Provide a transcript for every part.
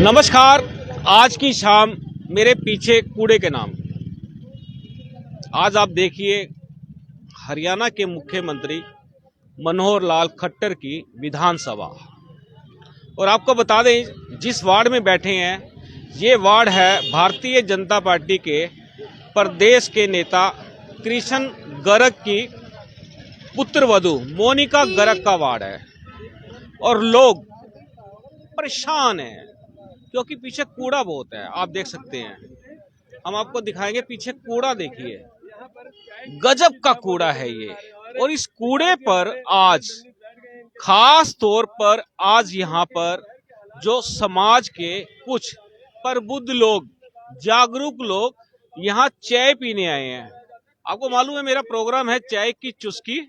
नमस्कार। आज की शाम मेरे पीछे कूड़े के नाम। आज आप देखिए हरियाणा के मुख्यमंत्री मनोहर लाल खट्टर की विधानसभा। और आपको बता दें जिस वार्ड में बैठे हैं ये वार्ड है भारतीय जनता पार्टी के प्रदेश के नेता कृष्ण गर्ग की पुत्रवधू मोनिका गर्ग का वार्ड है। और लोग परेशान हैं क्योंकि पीछे कूड़ा बहुत है। आप देख सकते हैं, हम आपको दिखाएंगे। पीछे कूड़ा देखिए, गजब का कूड़ा है ये। और इस कूड़े पर आज खास तौर पर आज यहाँ पर जो समाज के कुछ प्रबुद्ध लोग, जागरूक लोग यहाँ चाय पीने आए हैं। आपको मालूम है मेरा प्रोग्राम है चाय की चुस्की,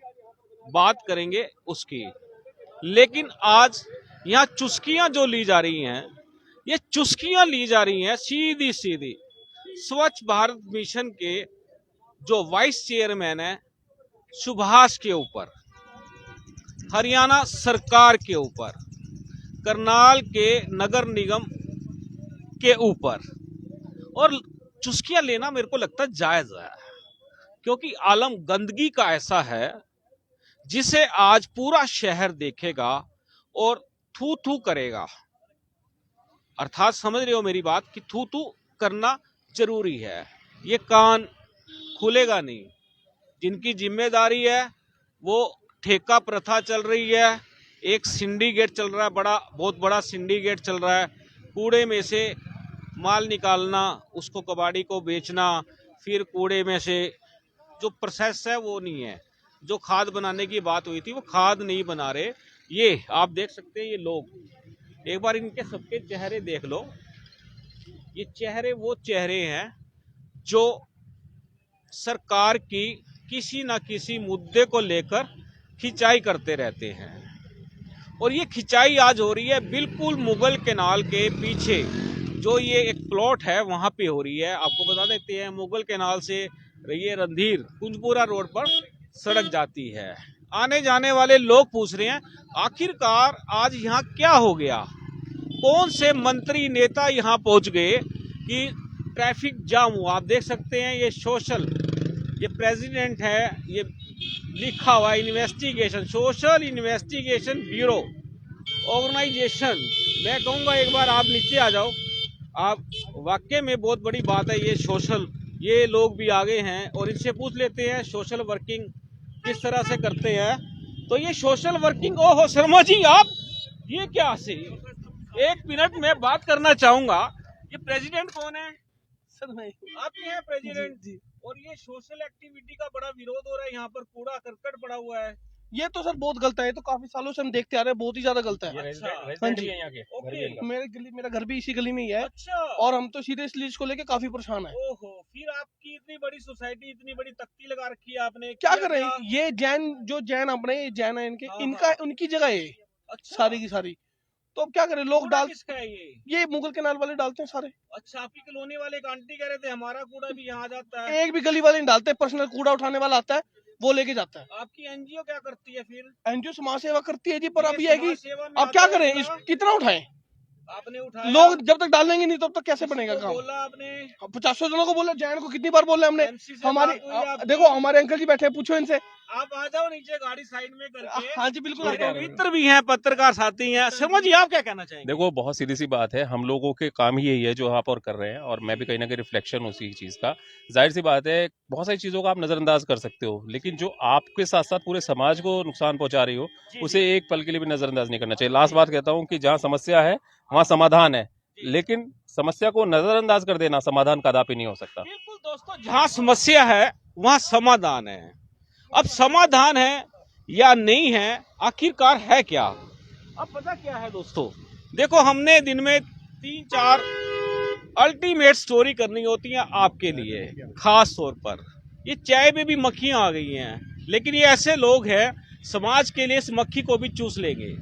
बात करेंगे उसकी। लेकिन आज यहाँ चुस्कियां जो ली जा रही हैं, ये चुस्कियां ली जा रही हैं सीधी सीधी स्वच्छ भारत मिशन के जो वाइस चेयरमैन है सुभाष के ऊपर, हरियाणा सरकार के ऊपर, करनाल के नगर निगम के ऊपर। और चुस्कियां लेना मेरे को लगता है जायज है, क्योंकि आलम गंदगी का ऐसा है जिसे आज पूरा शहर देखेगा और थू थू करेगा। अर्थात समझ रहे हो मेरी बात कि थू थू करना जरूरी है। ये कान खुलेगा नहीं। जिनकी जिम्मेदारी है वो ठेका प्रथा चल रही है, एक सिंडिकेट चल रहा है, बहुत बड़ा सिंडिकेट चल रहा है। कूड़े में से माल निकालना, उसको कबाड़ी को बेचना, फिर कूड़े में से जो प्रोसेस है वो नहीं है। जो खाद बनाने की बात हुई थी वो खाद नहीं बना रहे। ये आप देख सकते हैं, ये लोग एक बार इनके सबके चेहरे देख लो। ये चेहरे वो चेहरे हैं जो सरकार की किसी ना किसी मुद्दे को लेकर खिंचाई करते रहते हैं। और ये खिंचाई आज हो रही है बिल्कुल मुगल कैनाल के पीछे, जो ये एक प्लॉट है वहां पे हो रही है। आपको बता देते हैं मुगल कैनाल से ये रणधीर कुंजपुरा रोड पर सड़क जाती है। आने जाने वाले लोग पूछ रहे हैं आखिरकार आज यहाँ क्या हो गया, कौन से मंत्री नेता यहाँ पहुंच गए कि ट्रैफिक जाम हुआ। आप देख सकते हैं ये सोशल, ये प्रेसिडेंट है, ये लिखा हुआ investigation, social investigation bureau organisation. मैं कहूँगा एक बार आप नीचे आ जाओ। आप वाकई में बहुत बड़ी बात है ये सोशल, ये लोग भी आगे हैं और इनसे पूछ लेते हैं सोशल वर्किंग किस तरह से करते हैं। तो ये सोशल वर्किंग, ओहो शर्मा जी आप ये क्या से, एक मिनट में बात करना चाहूंगा। ये प्रेसिडेंट कौन है? सर मैं आप ही हैं प्रेसिडेंट जी। और ये सोशल एक्टिविटी का बड़ा विरोध हो रहा है, यहाँ पर कूड़ा करकट पड़ा हुआ है। ये तो सर बहुत गलत है। ये तो काफी सालों से हम देखते आ रहे हैं, बहुत ही ज्यादा गलत है। अच्छा, हाँ जी, यहाँ के ओके। मेरा घर भी इसी गली में ही है। अच्छा, और हम तो सीधे इस चीज को लेके काफी परेशान है। ओहो, फिर आपकी इतनी बड़ी सोसाइटी, इतनी बड़ी तख्ती लगा रखी है आपने, क्या किया करें, क्या? ये जैन अपने ये जैन है इनके, हाँ, इनका उनकी जगह है अच्छा, सारी की सारी। तो अब क्या करें, लोग कूड़ा डाल, किसका है ये मुगल कैनाल वाले डालते हैं सारे। अच्छा, आपकी कॉलोनी वाले एक आंटी कह रहे थे हमारा कूड़ा भी यहाँ जाता है। एक भी गली वाले नहीं डालते, पर्सनल कूड़ा उठाने वाला आता है वो लेके जाता है। आपकी एनजीओ क्या करती है फिर? एनजीओ समाज सेवा करती है जी, पर ये अब ये है कि समाज सेवा में अब क्या आता है करें, कूड़ा? कितना उठाएं। आपने उठाया? लोग जब तक डालेंगे नहीं तब तक कैसे किसी बनेगा को काम। बोला आपने? 50 जनों को बोले, जैन को कितनी बार बोले हमने। MC से हमारी बात हुई आपकी? देखो हमारे अंकल जी बैठे हैं, पूछो इनसे। आप आ जाओ नीचे, गाड़ी साइड में करके। हाँ जी बिल्कुल। मेरे मित्र भी हैं, पत्रकार साथी हैं। शर्मा जी आप क्या कहना चाहेंगे? देखो बहुत सीधी सी बात है, हम लोगों के काम ही यही है जो आप और कर रहे हैं, और मैं भी कहीं ना कहीं रिफ्लेक्शन उसी चीज का। जाहिर सी बात है बहुत सारी चीजों का आप नजरअंदाज कर सकते हो, लेकिन जो आपके साथ साथ पूरे समाज को नुकसान पहुंचा रही हो उसे एक पल के लिए भी नजरअंदाज नहीं करना चाहिए। लास्ट बात कहता हूँ कि जहाँ समस्या है वहाँ समाधान है, लेकिन समस्या को नजरअंदाज कर देना समाधान कदापि नहीं हो सकता। बिल्कुल दोस्तों, जहाँ समस्या है वहाँ समाधान है। अब समाधान है या नहीं है, आखिरकार है क्या? अब पता क्या है दोस्तों, देखो हमने दिन में 3-4 अल्टीमेट स्टोरी करनी होती है आपके लिए। खास तौर पर ये चाय में भी मक्खियां आ गई हैं, लेकिन ये ऐसे लोग हैं समाज के लिए इस मक्खी को भी चूस लेंगे,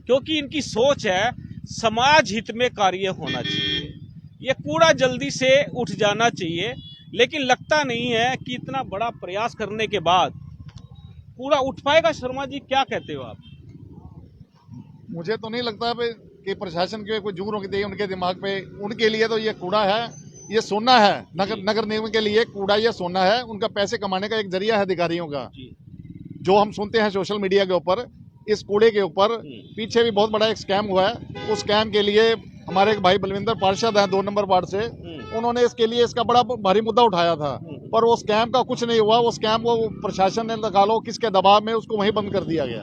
क्योंकि इनकी सोच है समाज हित में कार्य होना चाहिए। ये कूड़ा जल्दी से उठ जाना चाहिए, लेकिन लगता नहीं है कि इतना बड़ा प्रयास करने के बाद कूड़ा उठ पाएगा। शर्मा जी क्या कहते हो आप? मुझे तो नहीं लगता कि प्रशासन के कोई जोर होती है उनके दिमाग पे। उनके लिए तो ये कूड़ा है, ये सोना है। नगर निगम के लिए कूड़ा ये सोना है, उनका पैसे कमाने का एक जरिया है अधिकारियों का। जो हम सुनते हैं सोशल मीडिया के ऊपर, इस कूड़े के ऊपर पीछे भी बहुत बड़ा एक स्कैम हुआ है। उस स्कैम के लिए हमारे एक भाई बलविंदर पार्षद हैं 2 नंबर वार्ड से, उन्होंने इसके लिए इसका बड़ा भारी मुद्दा उठाया था, पर वो स्कैम का कुछ नहीं हुआ। वो स्कैम को प्रशासन ने निकालो किसके दबाव में उसको वहीं बंद कर दिया गया।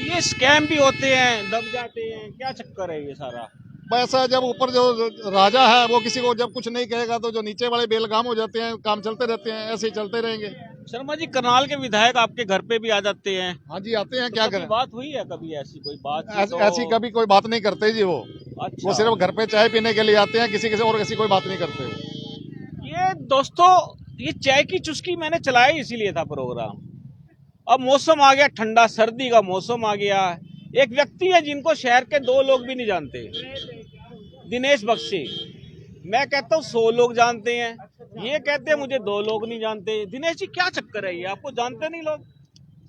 ये स्कैम भी होते हैं, दब जाते हैं, क्या चक्कर है ये सारा? पैसा जब ऊपर जो राजा है वो किसी को जब कुछ नहीं कहेगा तो जो नीचे वाले बेलगाम हो जाते हैं, काम चलते रहते हैं, ऐसे ही चलते रहेंगे। शर्मा जी, करनाल के विधायक आपके घर पे भी आ जाते हैं? हाँ जी, आते हैं। तो क्या कभी करें, बात हुई है कभी ऐसी कोई बात? ऐसी कभी कोई बात नहीं करते जी। वो अच्छा। वो सिर्फ घर पे चाय पीने के लिए आते हैं, किसी और किसी कोई बात नहीं करते। ये दोस्तों, ये चाय की चुस्की मैंने चलाई इसीलिए था प्रोग्राम। अब मौसम आ गया ठंडा, सर्दी का मौसम आ गया। एक व्यक्ति है जिनको शहर के 2 लोग भी नहीं जानते, दिनेश बख्शी। मैं कहता हूँ 100 लोग जानते हैं, ये कहते हैं मुझे 2 लोग नहीं जानते। दिनेश जी, क्या चक्कर है ये, आपको जानते नहीं लोग?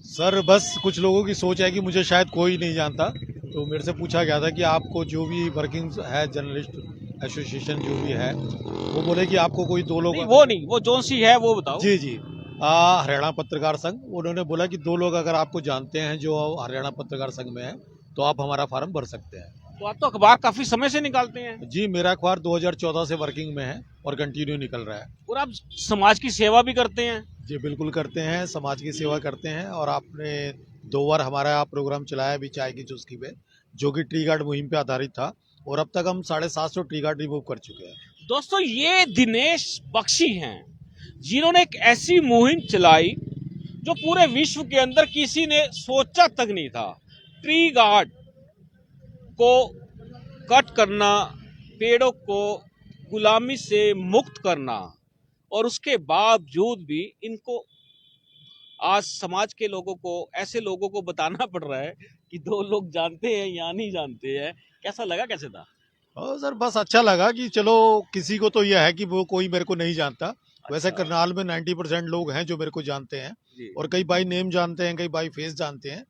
सर बस कुछ लोगों की सोच है कि मुझे शायद कोई नहीं जानता, तो मेरे से पूछा गया था कि आपको जो भी वर्किंग है जर्नलिस्ट एसोसिएशन जो भी है, वो बोले कि आपको कोई 2 लोग नहीं, वो जोन सी है वो बताओ। जी हरियाणा पत्रकार संघ, उन्होंने बोला कि 2 लोग अगर आपको जानते हैं जो हरियाणा पत्रकार संघ में है तो आप हमारा फार्म भर सकते हैं। तो आप तो अखबार काफी समय से निकालते हैं। जी, मेरा अखबार 2014 से वर्किंग में है और कंटिन्यू निकल रहा है। और आप समाज की सेवा भी करते हैं? जी बिल्कुल करते हैं, समाज की सेवा करते हैं। और आपने 2 बार हमारा प्रोग्राम चलाया अभी चाय की चुस्की पे, जो कि ट्री गार्ड मुहिम पे आधारित था, और अब तक हम 750 ट्री गार्ड रिमूव कर चुके हैं। दोस्तों, ये दिनेश बख्शी हैं जिन्होंने एक ऐसी मुहिम चलाई जो पूरे विश्व के अंदर किसी ने सोचा तक नहीं था। ट्री गार्ड को कट करना, पेड़ों को गुलामी से मुक्त करना, और उसके बावजूद भी इनको आज समाज के लोगों को, ऐसे लोगों को बताना पड़ रहा है कि 2 लोग जानते हैं या नहीं जानते हैं। कैसा लगा, कैसे था? सर बस अच्छा लगा कि चलो किसी को तो यह है कि वो कोई मेरे को नहीं जानता। वैसे करनाल में 90% लोग हैं जो मेरे को जानते हैं, और कई बाई नेम जानते हैं, कई बाई फेस जानते हैं,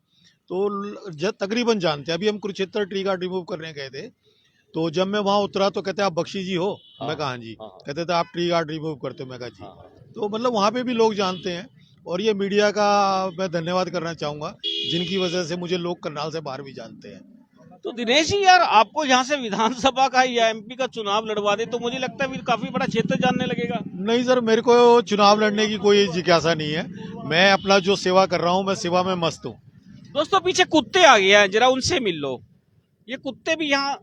तो तकरीबन जानते हैं। अभी हम कुरुक्षेत्र ट्री गार्ड रिमूव करने गए थे, तो जब मैं वहाँ उतरा तो कहते आप बख्शी जी हो? मैं कहा हाँ जी। कहते थे आप ट्री गार्ड रिमूव करते हो? मैं कहा जी। तो मतलब वहाँ पे भी लोग जानते हैं, और ये मीडिया का मैं धन्यवाद करना चाहूँगा जिनकी वजह से मुझे लोग करनाल से बाहर भी जानते हैं। तो दिनेश जी यार, आपको यहाँ से विधानसभा का या एमपी का चुनाव लड़वा दे तो मुझे लगता है फिर काफी बड़ा क्षेत्र जानने लगेगा। नहीं सर, मेरे को चुनाव लड़ने की कोई जिज्ञासा नहीं है। मैं अपना जो सेवा कर रहा हूँ, मैं सेवा में मस्त हूँ। दोस्तों, पीछे कुत्ते आ गए हैं, जरा उनसे मिल लो। ये कुत्ते भी यहाँ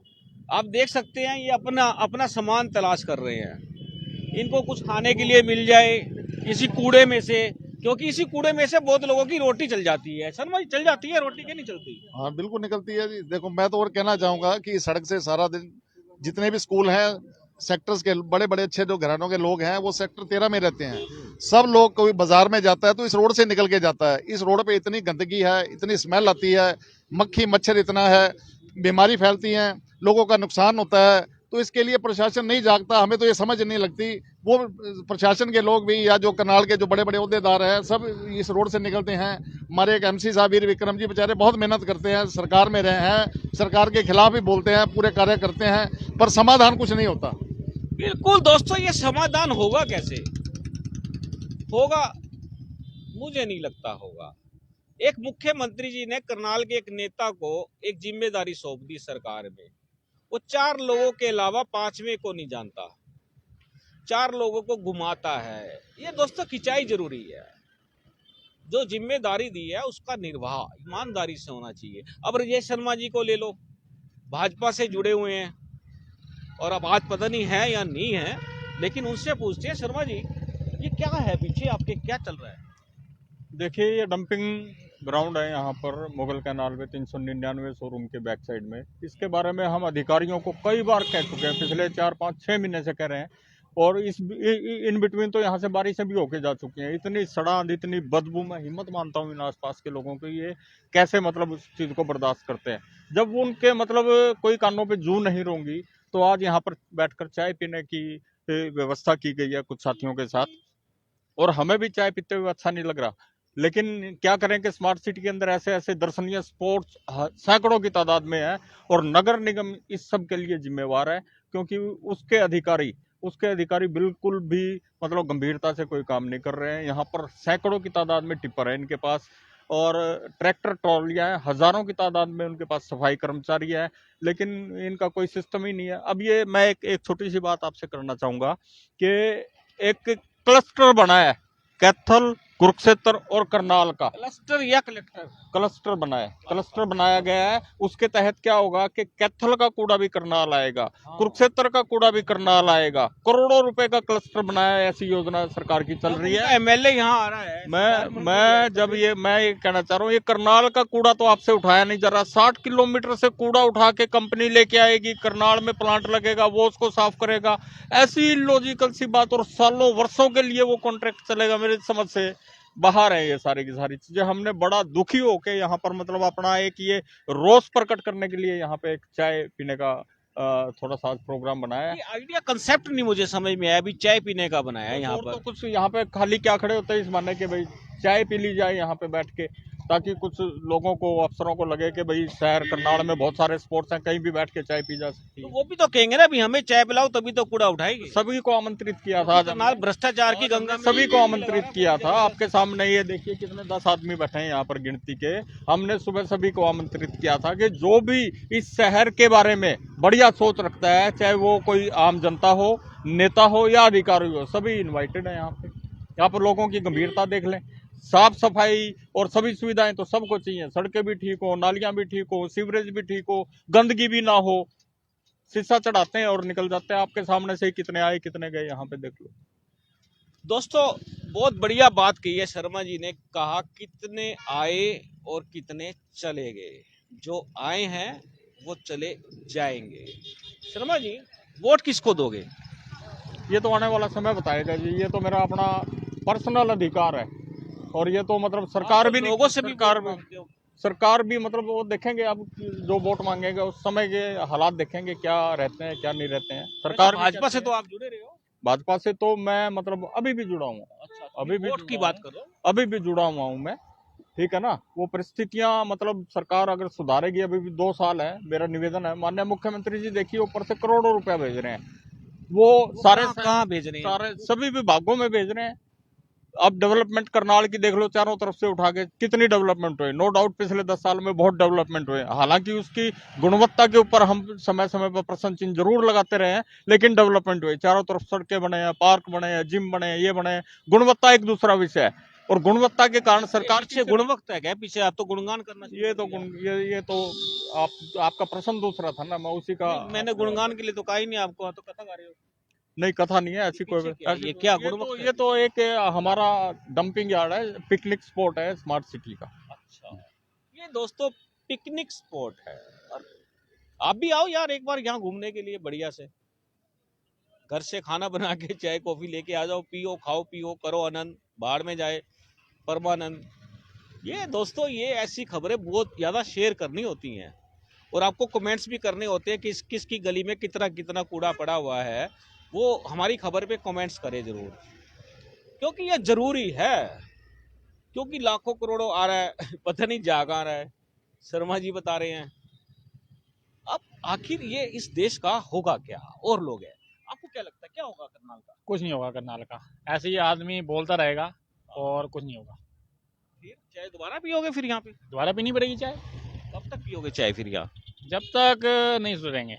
आप देख सकते हैं, ये अपना सामान तलाश कर रहे हैं। इनको कुछ खाने के लिए मिल जाए इसी कूड़े में से, क्योंकि इसी कूड़े में से बहुत लोगों की रोटी चल जाती है। शर्मा जी, चल जाती है रोटी, के नहीं चलती? हाँ बिल्कुल निकलती है जी। देखो, मैं तो और कहना चाहूंगा कि सड़क से सारा दिन जितने भी स्कूल हैं, सेक्टर्स के बड़े बड़े अच्छे जो घरानों के लोग हैं, वो सेक्टर 13 में रहते हैं। सब लोग कोई बाजार में जाता है तो इस रोड से निकल के जाता है। इस रोड पे इतनी गंदगी है, इतनी स्मेल आती है, मक्खी मच्छर इतना है, बीमारी फैलती है, लोगों का नुकसान होता है। तो इसके लिए प्रशासन नहीं जागता, हमें तो ये समझ नहीं लगती। वो प्रशासन के लोग भी या जो करनाल के जो बड़े बड़े ओहदेदार हैं, सब इस रोड से निकलते हैं। हमारे एक एमसी साहब वीर विक्रम जी बेचारे बहुत मेहनत करते हैं, सरकार में रहे हैं, सरकार के खिलाफ भी बोलते हैं, पूरे कार्य करते हैं, पर समाधान कुछ नहीं होता। बिल्कुल दोस्तों, ये समाधान होगा कैसे? होगा, मुझे नहीं लगता होगा। एक मुख्यमंत्री जी ने करनाल के एक नेता को एक जिम्मेदारी सौंप दी सरकार में। वो 4 लोगों के अलावा 5वें को नहीं जानता, 4 लोगों को घुमाता है। ये दोस्तों खिंचाई जरूरी है। जो जिम्मेदारी दी है उसका निर्वाह ईमानदारी से होना चाहिए। अब राजेश शर्मा जी को ले लो, भाजपा से जुड़े हुए हैं, और अब आज पता नहीं है या नहीं है, लेकिन उनसे पूछते हैं, शर्मा जी ये क्या है पीछे आपके, क्या चल रहा है? देखिए, ये डंपिंग ग्राउंड है यहाँ पर मुगल कैनाल में 399 शोरूम के बैक साइड में। इसके बारे में हम अधिकारियों को कई बार कह चुके हैं, पिछले 4, 5, 6 महीने से कह रहे हैं, और इन बिटवीन तो यहाँ से बारिशें भी होके जा चुकी हैं। इतनी सड़ांध, इतनी बदबू, मैं हिम्मत मानता हूँ इन आसपास के लोगों की, ये कैसे मतलब उस चीज़ को बर्दाश्त करते हैं। जब उनके मतलब कोई कानों पे जू नहीं रोंगी, तो आज यहाँ पर बैठकर चाय पीने की व्यवस्था की गई है कुछ साथियों के साथ, और हमें भी चाय पीते हुए अच्छा नहीं लग रहा। लेकिन क्या करें कि स्मार्ट सिटी के अंदर ऐसे ऐसे दर्शनीय स्पॉट्स सैकड़ों की तादाद में है, और नगर निगम इस सब के लिए जिम्मेवार है, क्योंकि उसके अधिकारी बिल्कुल भी मतलब गंभीरता से कोई काम नहीं कर रहे हैं। यहाँ पर सैकड़ों की तादाद में टिप्पर है इनके पास, और ट्रैक्टर ट्रॉलियां हैं, हजारों की तादाद में उनके पास सफाई कर्मचारी है, लेकिन इनका कोई सिस्टम ही नहीं है। अब ये मैं एक छोटी सी बात आपसे करना चाहूंगा कि एक क्लस्टर बना है कैथल, कुरुक्षेत्र और करनाल का, क्लस्टर या कलेक्टर? क्लस्टर बनाया गया है। उसके तहत क्या होगा कि कैथल का कूड़ा भी करनाल आएगा, कुरुक्षेत्र का कूड़ा भी करनाल आएगा। करोड़ों रुपए का क्लस्टर बनाया है, ऐसी योजना सरकार की चल रही है। एमएलए यहाँ आ रहा है। मैं ये कहना चाह रहा हूँ, ये करनाल का कूड़ा तो आपसे उठाया नहीं जा रहा। 60 किलोमीटर से कूड़ा उठा के कंपनी लेके आएगी, करनाल में प्लांट लगेगा, वो उसको साफ करेगा। ऐसी लॉजिकल सी बात, और सालों वर्षों के लिए वो कॉन्ट्रैक्ट चलेगा। मेरी समझ से बाहर है ये सारी की सारी चीजें। हमने बड़ा दुखी होके यहाँ पर मतलब अपना एक ये रोष प्रकट करने के लिए यहाँ पे एक चाय पीने का थोड़ा सा प्रोग्राम बनाया है। ये आइडिया कंसेप्ट नहीं मुझे समझ में आया, अभी चाय पीने का बनाया है यहाँ और पर। तो कुछ यहाँ पे खाली क्या खड़े होते हैं इस मानने के भाई चाय पी ली जाए यहाँ पे बैठ के, ताकि कुछ लोगों को, अफसरों को लगे कि भाई शहर करनाल में बहुत सारे स्पोर्ट्स हैं, कहीं भी बैठ के चाय पी जा सकती तो है। वो भी तो कहेंगे ना, भी हमें चाय पिलाओ तभी तो कूड़ा उठाएगी। सभी को आमंत्रित किया था आज करनाल भ्रष्टाचार की गंगा में सभी को आमंत्रित किया था। आपके सामने ये देखिए कितने 10 आदमी बैठे हैं यहाँ पर गिनती के। हमने सुबह सभी को आमंत्रित किया था कि जो भी इस शहर के बारे में बढ़िया सोच रखता है, चाहे वो कोई आम जनता हो, नेता हो या अधिकारी हो, सभी इन्वाइटेड है यहाँ पे। यहाँ पर लोगों की गंभीरता देख लें, साफ सफाई और सभी सुविधाएं तो सबको चाहिए। सड़कें भी ठीक हो, नालियां भी ठीक हो, सीवरेज भी ठीक हो, गंदगी भी ना हो। शीशा चढ़ाते हैं और निकल जाते हैं। आपके सामने से ही कितने आए कितने गए यहाँ पे देख लो। दोस्तों बहुत बढ़िया बात कही है शर्मा जी ने, कहा कितने आए और कितने चले गए। जो आए हैं वो चले जाएंगे। शर्मा जी, वोट किसको दोगे? ये तो आने वाला समय बताएगा जी। ये तो मेरा अपना पर्सनल अधिकार है, और ये तो मतलब सरकार भी नहीं, लोगों से भी सरकार भी मतलब वो देखेंगे। अब जो वोट मांगेगा उस समय के हालात देखेंगे, क्या रहते हैं क्या नहीं रहते हैं। सरकार भाजपा से तो आप जुड़े रहे हो? भाजपा से तो मैं मतलब अभी भी जुड़ा हूँ। अच्छा, अभी भी वोट की बात करो। अभी भी जुड़ा हुआ हूँ मैं, ठीक है ना। वो परिस्थितियां मतलब सरकार अगर सुधारेगी, अभी भी 2 साल है। मेरा निवेदन है, माननीय मुख्यमंत्री जी देखिए ऊपर से करोड़ों रुपया भेज रहे हैं। वो सारे कहाँ भेज रहे हैं? सारे सभी विभागों में भेज रहे हैं। अब डेवलपमेंट करनाल की देख लो, चारों तरफ से उठा के कितनी डेवलपमेंट हुई। नो डाउट पिछले 10 साल में बहुत डेवलपमेंट हुए। हालांकि उसकी गुणवत्ता के ऊपर हम समय समय पर प्रश्न चिन्ह जरूर लगाते रहे हैं, लेकिन डेवलपमेंट हुई। चारों तरफ सड़कें बने हैं, पार्क बने हैं, जिम बने हैं, ये बने हैं। गुणवत्ता एक दूसरा विषय है, और गुणवत्ता के कारण सरकार पीछे गुणवत्ता क्या है? पीछे आप तो गुणगान करना चाहिए। ये तो आपका प्रश्न दूसरा था ना, मैं उसी का। मैंने गुणगान के लिए तो कहा ही नहीं आपको, तो कथा गा रहे हो। नहीं, कथा नहीं है ऐसी कोई। ये क्या गुणवत्ता? ये तो एक हमारा डंपिंग यार्ड है, पिकनिक स्पॉट है स्मार्ट सिटी का। अच्छा, ये दोस्तों पिकनिक स्पॉट है। और आप भी आओ यार एक बार यहाँ घूमने के लिए, बढ़िया से घर से खाना बना के चाय कॉफी लेके आ जाओ, पियो, खाओ पियो, करो आनंद, बाहर में जाए परमानंद। ये दोस्तों, ये ऐसी खबरें बहुत ज्यादा शेयर करनी होती हैं, और आपको कमेंट्स भी करने होते हैं कि किसकी गली में कितना कितना कूड़ा पड़ा हुआ है। वो हमारी खबर पे कमेंट्स करे जरूर, क्योंकि ये जरूरी है। क्योंकि लाखों करोड़ों आ रहा है, पता नहीं जा कहाँ रहा है। शर्मा जी बता रहे हैं। अब आखिर ये इस देश का होगा क्या? और लोग हैं, आपको क्या लगता है क्या होगा करनाल का? कुछ नहीं होगा करनाल का। ऐसे ही आदमी बोलता रहेगा और कुछ नहीं होगा। फिर चाय दोबारा पियोगे फिर यहाँ पे? दोबारा पीनी पड़ेगी चाय। कब तक पियोगे चाय फिर यहाँ? जब तक नहीं सुधरेंगे।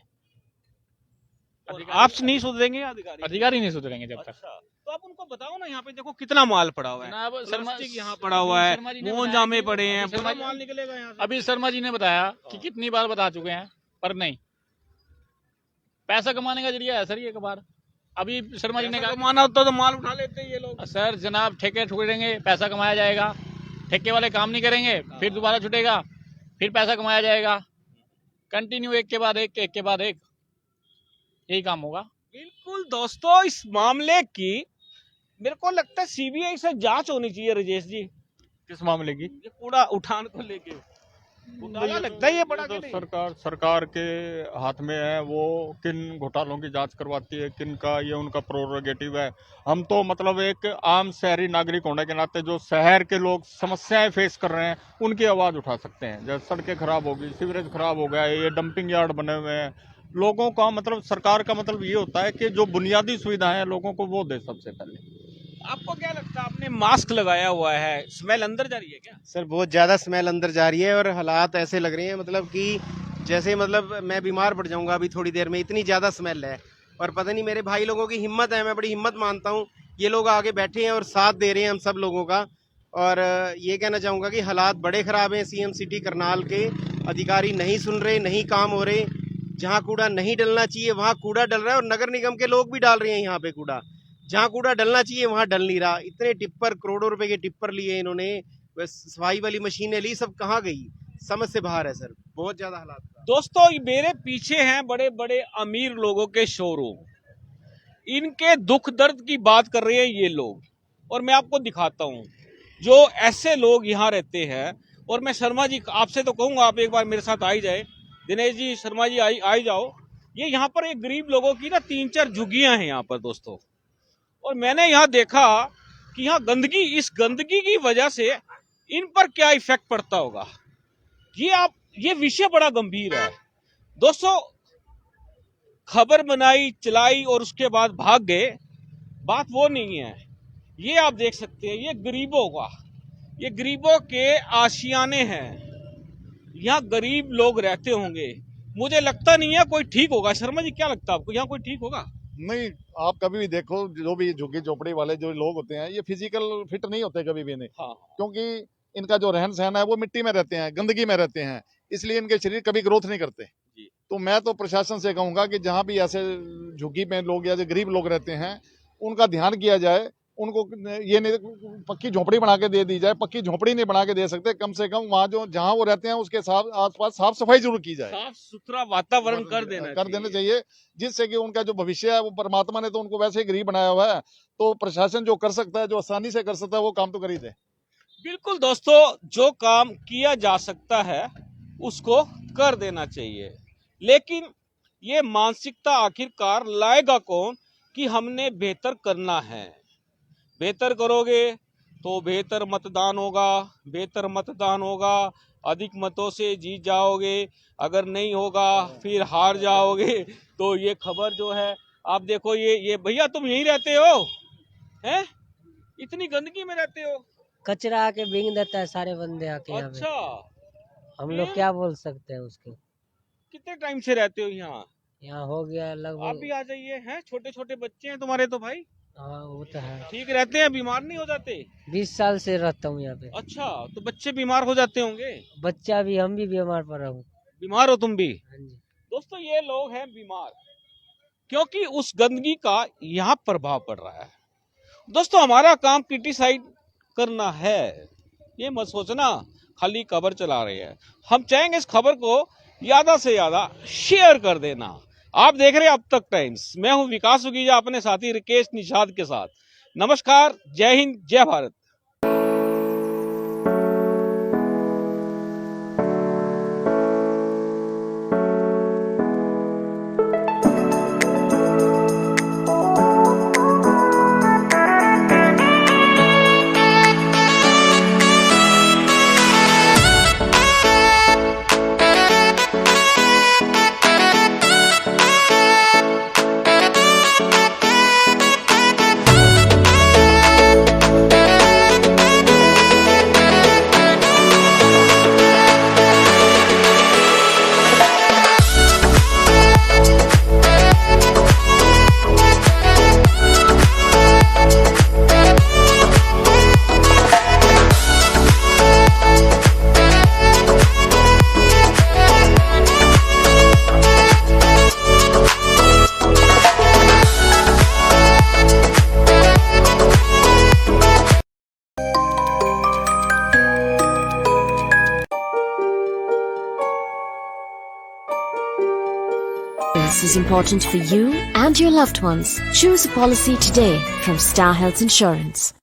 आप नहीं सुधरेंगे या अधिकारी? अधिकारी नहीं सुधरेंगे जब तक। अच्छा, तो आप उनको बताओ ना, यहाँ पे देखो कितना माल पड़ा हुआ है। जनाब प्लास्टिक यहाँ पड़ा हुआ है, मोमजामे पड़े हैं, पूरा माल निकलेगा यहाँ से। अभी शर्मा जी ने बताया कि कितनी बार बता चुके हैं, पर नहीं। पैसा कमाने का जरिया है सर ये। एक बार अभी शर्मा जी ने कहा माना होता तो माल उठा लेते हैं ये लोग। सर जनाब ठेके ठुकेंगे, पैसा कमाया जाएगा। ठेके वाले काम नहीं करेंगे, फिर दोबारा छुटेगा, फिर पैसा कमाया जाएगा। कंटिन्यू एक के बाद एक के बाद एक, यही काम होगा। बिल्कुल दोस्तों, इस मामले की मेरे को लगता है सीबीआई से जांच होनी चाहिए राजेश जी। किस मामले की? ये कूड़ा उठान को लेके घोटाला लगता है ये बड़ा तो कि नहीं? सरकार के हाथ में है, वो किन घोटालों की जांच करवाती है, किन का ये उनका प्रोरोगेटिव है। हम तो मतलब एक आम शहरी नागरिक होने के नाते जो शहर के लोग समस्याएं फेस कर रहे हैं उनकी आवाज उठा सकते हैं। जैसे सड़कें खराब होगी, सीवरेज खराब हो गया, ये डंपिंग यार्ड बने हुए हैं, लोगों का मतलब सरकार का मतलब ये होता है कि जो बुनियादी सुविधाएं हैं लोगों को वो दे सबसे पहले। आपको क्या लगता है, आपने मास्क लगाया हुआ है, स्मेल अंदर जा रही है क्या? सर बहुत ज़्यादा स्मेल अंदर जा रही है और हालात ऐसे लग रहे हैं मतलब कि जैसे मतलब मैं बीमार पड़ जाऊंगा अभी थोड़ी देर में, इतनी ज़्यादा स्मेल है। और पता नहीं मेरे भाई लोगों की हिम्मत है, मैं बड़ी हिम्मत मानता हूँ, ये लोग आगे बैठे हैं और साथ दे रहे हैं हम सब लोगों का। और ये कहना चाहूँगा कि हालात बड़े ख़राब हैं। सीएम सिटी करनाल के अधिकारी नहीं सुन रहे, नहीं काम हो रहे। जहाँ कूड़ा नहीं डलना चाहिए वहाँ कूड़ा डल रहा है और नगर निगम के लोग भी डाल रहे हैं यहाँ पे कूड़ा। जहाँ कूड़ा डलना चाहिए वहाँ डल नहीं रहा। इतने टिप्पर, करोड़ों रुपए के टिप्पर लिए इन्होंने, सफाई वाली मशीनें ली, सब कहाँ गई? समझ से बाहर है सर, बहुत ज्यादा हालात खराब। दोस्तों मेरे पीछे हैं बड़े बड़े अमीर लोगों के शोरूम, इनके दुख दर्द की बात कर रहे हैं ये लोग। और मैं आपको दिखाता हूं जो ऐसे लोग यहाँ रहते हैं। और मैं शर्मा जी आपसे तो कहूंगा आप एक बार मेरे साथ आ ही जाए, दिनेश जी, शर्मा जी आई जाओ। ये यहाँ पर एक गरीब लोगों की ना 3-4 झुग्गियां हैं यहाँ पर दोस्तों। और मैंने यहाँ देखा कि यहाँ गंदगी, इस गंदगी की वजह से इन पर क्या इफेक्ट पड़ता होगा। ये विषय बड़ा गंभीर है दोस्तों। खबर बनाई, चलाई और उसके बाद भाग गए, बात वो नहीं है। ये आप देख सकते हैं, ये गरीबों के आशियाने हैं। यहाँ गरीब लोग रहते होंगे, मुझे लगता नहीं है कोई ठीक होगा। शर्मा जी क्या लगता है आपको, यहाँ कोई ठीक होगा? नहीं, आप कभी भी देखो जो भी झुग्गी झोपड़ी वाले जो लोग होते हैं ये फिजिकल फिट नहीं होते कभी भी नहीं। हाँ। क्योंकि इनका जो रहन सहन है वो मिट्टी में रहते हैं, गंदगी में रहते हैं, इसलिए इनके शरीर कभी ग्रोथ नहीं करते। तो मैं तो प्रशासन से कहूंगा कि जहां भी ऐसे झुग्गी में लोग या जो गरीब लोग रहते हैं उनका ध्यान किया जाए। उनको ये नहीं पक्की झोपड़ी बना के दे दी जाए, पक्की झोपड़ी नहीं बना के दे सकते, कम से कम वहाँ जो जहाँ वो रहते हैं उसके आसपास साफ सफाई जरूर की जाए, साफ सुथरा वातावरण कर देना चाहिए, जिससे कि उनका जो भविष्य है वो परमात्मा ने तो उनको वैसे ही गरीब बनाया हुआ है। तो प्रशासन जो कर सकता है, जो आसानी से कर सकता है, वो काम तो कर ही दे। बिल्कुल दोस्तों, जो काम किया जा सकता है उसको कर देना चाहिए, लेकिन ये मानसिकता आखिरकार लाएगा कौन कि हमने बेहतर करना है। बेहतर करोगे तो बेहतर मतदान होगा, अधिक मतों से जीत जाओगे। अगर नहीं होगा फिर हार जाओगे। तो ये खबर जो है आप देखो, ये भैया तुम यहीं रहते हो हैं? इतनी गंदगी में रहते हो? कचरा आके बिंग देता है सारे बंदे आके यहाँ पे। अच्छा, हम लोग क्या बोल सकते हैं उसको। कितने टाइम से रहते हो यहाँ? यहाँ हो गया आप लगभग। भी आ जाइए, हैं छोटे छोटे बच्चे हैं तुम्हारे तो भाई। हाँ वो तो है। ठीक रहते हैं, बीमार नहीं हो जाते? 20 साल से रहता हूँ यहाँ पे। अच्छा, तो बच्चे बीमार हो जाते होंगे? बच्चा भी, हम भी बीमार पड़ा हूँ। बीमार हो तुम भी? हाँ जी। दोस्तों ये लोग हैं बीमार क्योंकि उस गंदगी का यहाँ प्रभाव पड़ रहा है। दोस्तों हमारा काम क्रिटिसाइज करना है, ये मत सोचना खाली खबर चला रहे हैं। हम चाहेंगे इस खबर को ज्यादा से ज्यादा शेयर कर देना। आप देख रहे हैं अब तक टाइम्स, मैं हूं विकास सुगीजा अपने साथी रिकेश निषाद के साथ। नमस्कार, जय हिंद, जय Bharat. This is important for you and your loved ones. Choose a policy today from Star Health Insurance.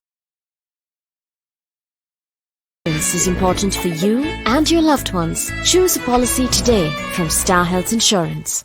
This is important for you and your loved ones. Choose a policy today from Star Health Insurance.